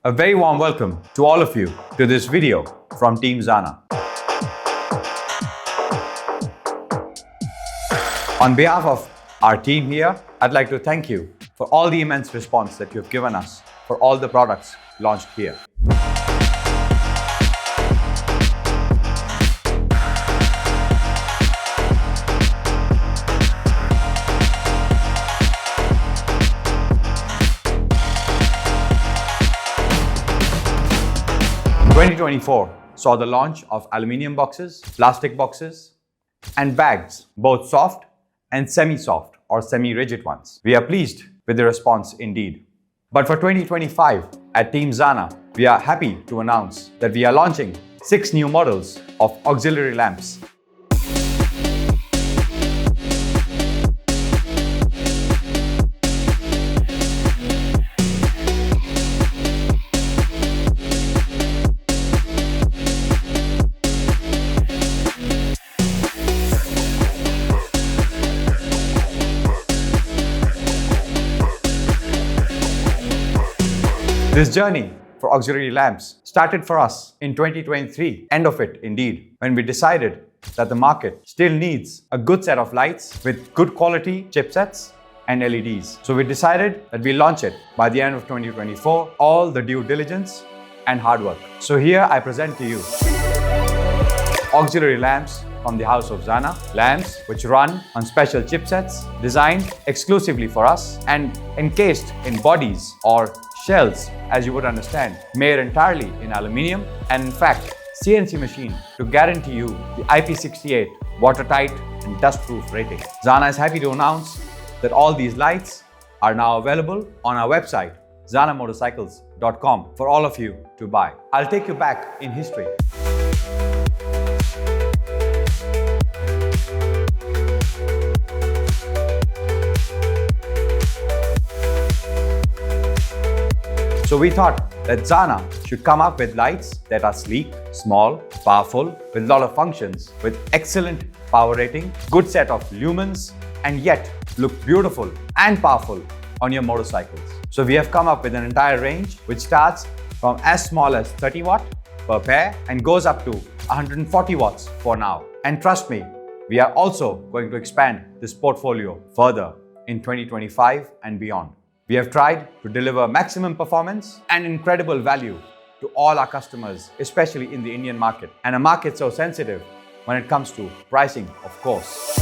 A very warm welcome to all of you to this video from Team Zana. On behalf of our team here, I'd like to thank you for all the immense response that you've given us for all the products launched here. In 2024 saw the launch of aluminium boxes, plastic boxes, and bags, both soft and semi-soft or semi-rigid ones. We are pleased with the response indeed. But for 2025 at Team Zana, we are happy to announce that we are launching 6 new models of auxiliary lamps. This journey for auxiliary lamps started for us in 2023, end of it indeed, when we decided that the market still needs a good set of lights with good quality chipsets and LEDs. So we decided that we launch it by the end of 2024, all the due diligence and hard work. So here I present to you auxiliary lamps from the house of Zana, lamps which run on special chipsets designed exclusively for us and encased in bodies or shells, as you would understand, made entirely in aluminium and in fact CNC machined to guarantee you the IP68 watertight and dustproof rating. Zana is happy to announce that all these lights are now available on our website zanamotorcycles.com for all of you to buy. I'll take you back in history. So we thought that Zana should come up with lights that are sleek, small, powerful, with a lot of functions, with excellent power rating, good set of lumens, and yet look beautiful and powerful on your motorcycles. So we have come up with an entire range which starts from as small as 30 watt per pair and goes up to 140 watts for now. And trust me, we are also going to expand this portfolio further in 2025 and beyond. We have tried to deliver maximum performance and incredible value to all our customers, especially in the Indian market, and a market so sensitive when it comes to pricing, of course.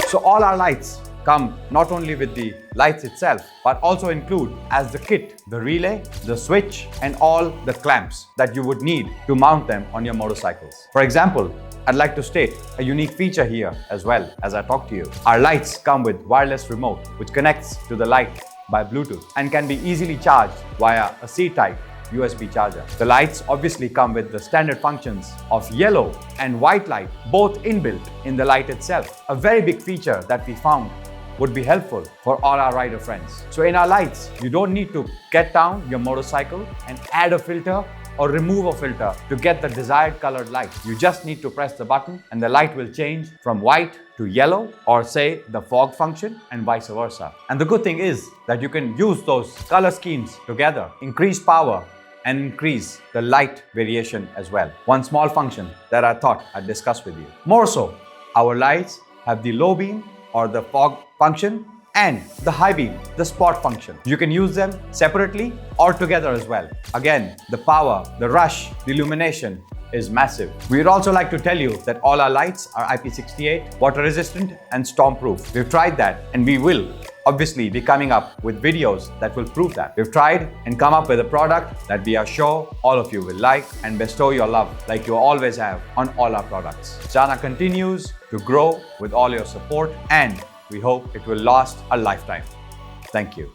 So all our lights come not only with the lights itself, but also include as the kit, the relay, the switch, and all the clamps that you would need to mount them on your motorcycles. For example, I'd like to state a unique feature here as well as I talk to you. Our lights come with wireless remote, which connects to the light by Bluetooth and can be easily charged via a C-type USB charger. The lights obviously come with the standard functions of yellow and white light, both inbuilt in the light itself. A very big feature that we found would be helpful for all our rider friends. So in our lights, you don't need to get down your motorcycle and add a filter or remove a filter to get the desired colored light. You just need to press the button and the light will change from white to yellow, or say the fog function, and vice versa. And the good thing is that you can use those color schemes together, increase power and increase the light variation as well. One small function that I thought I'd discuss with you. More so, our lights have the low beam or the fog function and the high beam, the spot function. You can use them separately or together as well. Again, the power, the rush, the illumination is massive. We would also like to tell you that all our lights are IP68, water resistant and storm proof. We've tried that and we will obviously be coming up with videos that will prove that. We've tried and come up with a product that we are sure all of you will like and bestow your love like you always have on all our products. Zana continues to grow with all your support and we hope it will last a lifetime. Thank you.